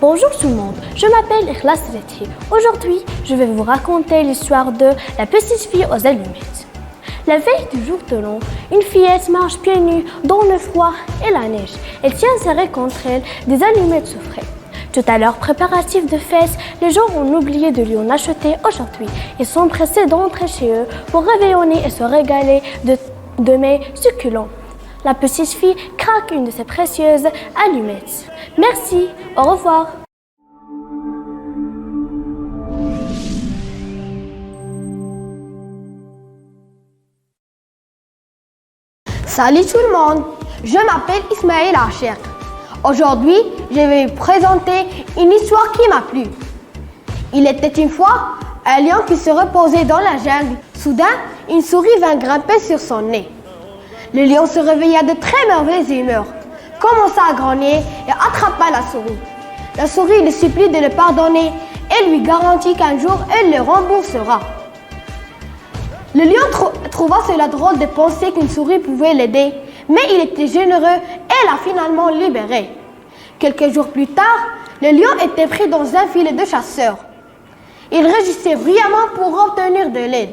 Bonjour tout le monde, je m'appelle Ikhlas Rethi. Aujourd'hui, je vais vous raconter l'histoire de la petite fille aux allumettes. La veille du jour de l'an, une fillette marche pieds nus dans le froid et la neige. Elle tient serrée contre elle des allumettes souffrées. Tout à l'heure préparatif de fête, les gens ont oublié de lui en acheter aujourd'hui. Ils sont pressés d'entrer chez eux pour réveillonner et se régaler de mets succulents. La petite fille craque une de ses précieuses allumettes. Merci, au revoir. Salut tout le monde, je m'appelle Ismaël Acher. Aujourd'hui, je vais vous présenter une histoire qui m'a plu. Il était une fois un lion qui se reposait dans la jungle. Soudain, une souris vint grimper sur son nez. Le lion se réveilla de très mauvaise humeur, commença à grogner et attrapa la souris. La souris le supplie de le pardonner et lui garantit qu'un jour elle le remboursera. Le lion trouva cela drôle de penser qu'une souris pouvait l'aider, mais il était généreux et l'a finalement libéré. Quelques jours plus tard, le lion était pris dans un filet de chasseurs. Il rugissait bruyamment pour obtenir de l'aide.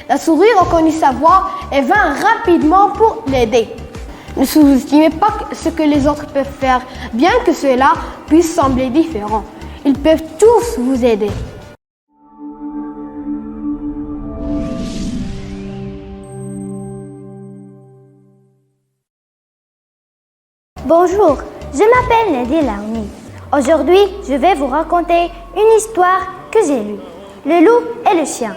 La souris reconnut sa voix et vint rapidement pour l'aider. Ne sous-estimez pas ce que les autres peuvent faire, bien que cela puisse sembler différent. Ils peuvent tous vous aider. Bonjour, je m'appelle Nadi Laouni. Aujourd'hui, je vais vous raconter une histoire que j'ai lue. Le loup et le chien.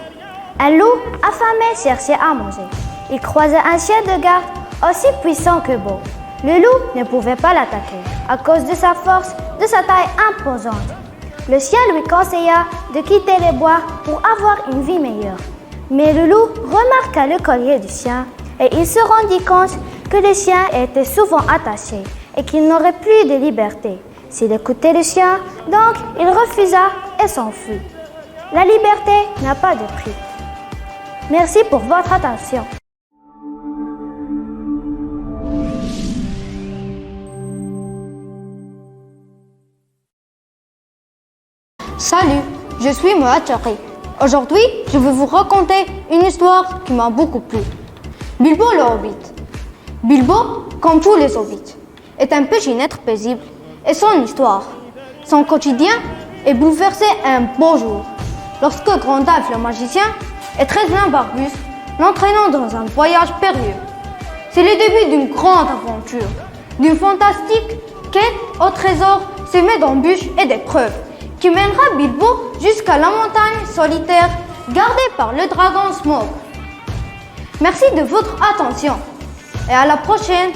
Un loup affamé cherchait à manger. Il croisa un chien de garde aussi puissant que beau. Le loup ne pouvait pas l'attaquer à cause de sa force, de sa taille imposante. Le chien lui conseilla de quitter les bois pour avoir une vie meilleure. Mais le loup remarqua le collier du chien et il se rendit compte que le chien était souvent attaché et qu'il n'aurait plus de liberté s'il écoutait le chien, donc il refusa et s'enfuit. La liberté n'a pas de prix. Merci pour votre attention. Salut, je suis Mohamed Chakri. Aujourd'hui, je vais vous raconter une histoire qui m'a beaucoup plu. Bilbo le Hobbit. Bilbo, comme tous les hobbits, est un petit être paisible et son histoire, son quotidien est bouleversé un beau jour lorsque Gandalf le magicien et 13 nains barbus l'entraînant dans un voyage périlleux. C'est le début d'une grande aventure, d'une fantastique quête au trésor semé d'embûches et d'épreuves qui mènera Bilbo jusqu'à la montagne solitaire gardée par le dragon Smaug. Merci de votre attention et à la prochaine.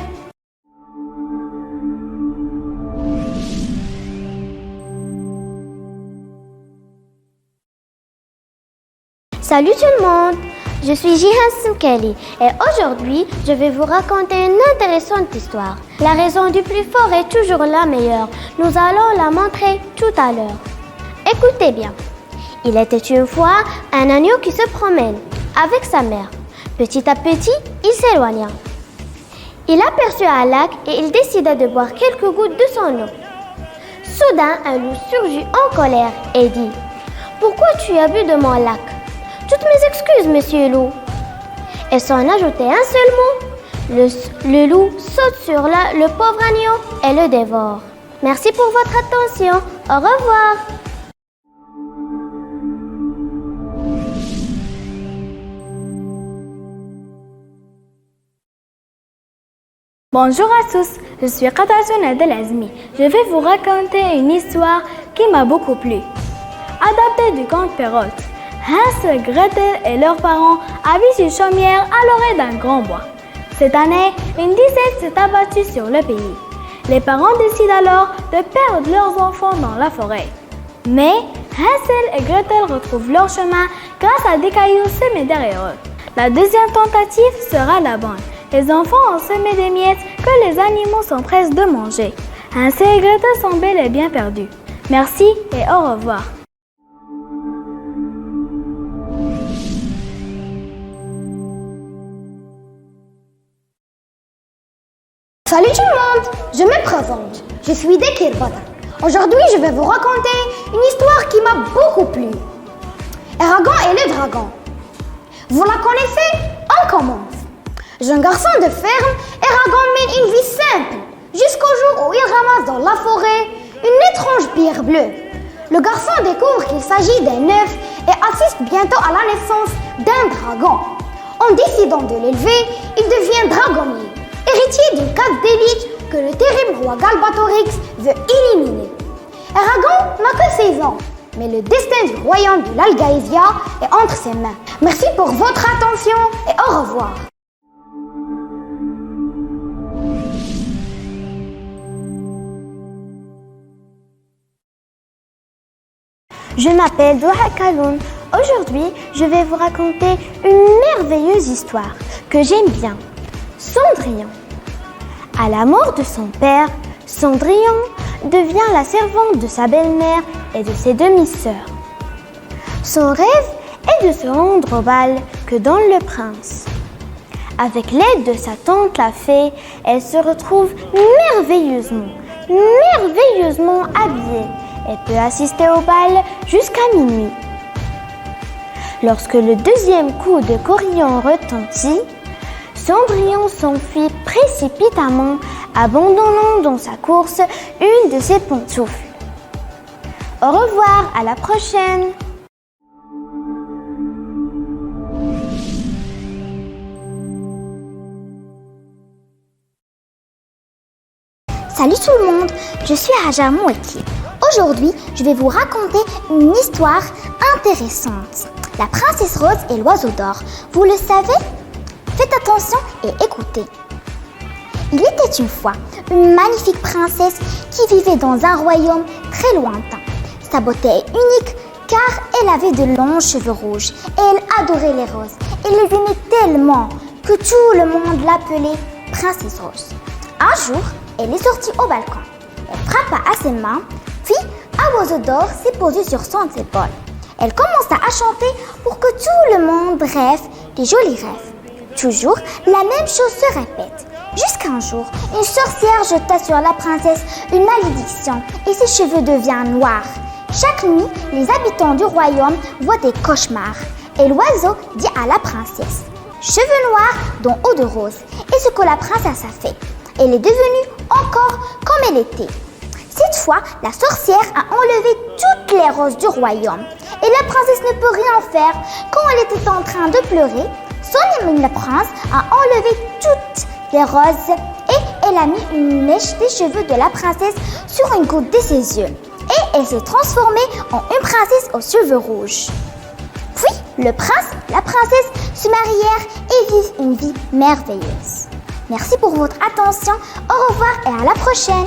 Salut tout le monde, je suis Jihan Simkeli et aujourd'hui je vais vous raconter une intéressante histoire. La raison du plus fort est toujours la meilleure. Nous allons la montrer tout à l'heure. Écoutez bien. Il était une fois un agneau qui se promène avec sa mère. Petit à petit, il s'éloigna. Il aperçut un lac et il décida de boire quelques gouttes de son eau. Soudain, un loup surgit en colère et dit « Pourquoi tu as bu de mon lac ?» « Toutes mes excuses, monsieur loup. » Et sans ajouter un seul mot, le loup saute sur le pauvre agneau et le dévore. Merci pour votre attention. Au revoir. Bonjour à tous, je suis Qatassoun Adel Azmi. Je vais vous raconter une histoire qui m'a beaucoup plu. Adaptée du conte Perrault. Hansel, Gretel et leurs parents habitent une chaumière à l'orée d'un grand bois. Cette année, une disette s'est abattue sur le pays. Les parents décident alors de perdre leurs enfants dans la forêt. Mais Hansel et Gretel retrouvent leur chemin grâce à des cailloux semés derrière eux. La deuxième tentative sera la bonne. Les enfants ont semé des miettes que les animaux s'empressent de manger. Hansel et Gretel sont bel et bien perdus. Merci et au revoir. Salut tout le monde, je me présente. Je suis Dekir Badak. Aujourd'hui, je vais vous raconter une histoire qui m'a beaucoup plu. Eragon et le dragon. Vous la connaissez? On commence. Jeune garçon de ferme, Eragon mène une vie simple, jusqu'au jour où il ramasse dans la forêt une étrange pierre bleue. Le garçon découvre qu'il s'agit d'un œuf et assiste bientôt à la naissance d'un dragon. En décidant de l'élever, il devient dragonnier, héritier d'une caste d'élite que le terrible roi Galbatorix veut éliminer. Eragon n'a que 16 ans, mais le destin du royaume de l'Algaïsia est entre ses mains. Merci pour votre attention et au revoir. Je m'appelle Doha Kaloun. Aujourd'hui, je vais vous raconter une merveilleuse histoire que j'aime bien. Cendrillon. À la mort de son père, Cendrillon devient la servante de sa belle-mère et de ses demi-sœurs. Son rêve est de se rendre au bal que donne le prince. Avec l'aide de sa tante la fée, elle se retrouve merveilleusement habillée. Elle peut assister au bal jusqu'à minuit. Lorsque le deuxième coup de carillon retentit, Cendrillon s'enfuit précipitamment, abandonnant dans sa course une de ses pantoufles. Au revoir, à la prochaine! Salut tout le monde, je suis Hajar Moueki. Aujourd'hui, je vais vous raconter une histoire intéressante. La princesse rose et l'oiseau d'or. Vous le savez? Faites attention et écoutez. Il était une fois une magnifique princesse qui vivait dans un royaume très lointain. Sa beauté est unique car elle avait de longs cheveux rouges et elle adorait les roses. Elle les aimait tellement que tout le monde l'appelait Princesse Rose. Un jour, elle est sortie au balcon. Elle frappa à ses mains, puis un oiseau d'or s'est posé sur son épaule. Elle commença à chanter pour que tout le monde rêve des jolis rêves. Toujours, la même chose se répète. Jusqu'un jour, une sorcière jeta sur la princesse une malédiction et ses cheveux deviennent noirs. Chaque nuit, les habitants du royaume voient des cauchemars. Et l'oiseau dit à la princesse: cheveux noirs, dont eau de rose. Et ce que la princesse a fait. Elle est devenue encore comme elle était. Cette fois, la sorcière a enlevé toutes les roses du royaume. Et la princesse ne peut rien faire. Quand elle était en train de pleurer, son ami le prince a enlevé toutes les roses et elle a mis une mèche des cheveux de la princesse sur une goutte de ses yeux. Et elle s'est transformée en une princesse aux cheveux rouges. Puis, le prince et la princesse se marièrent et vivent une vie merveilleuse. Merci pour votre attention, au revoir et à la prochaine!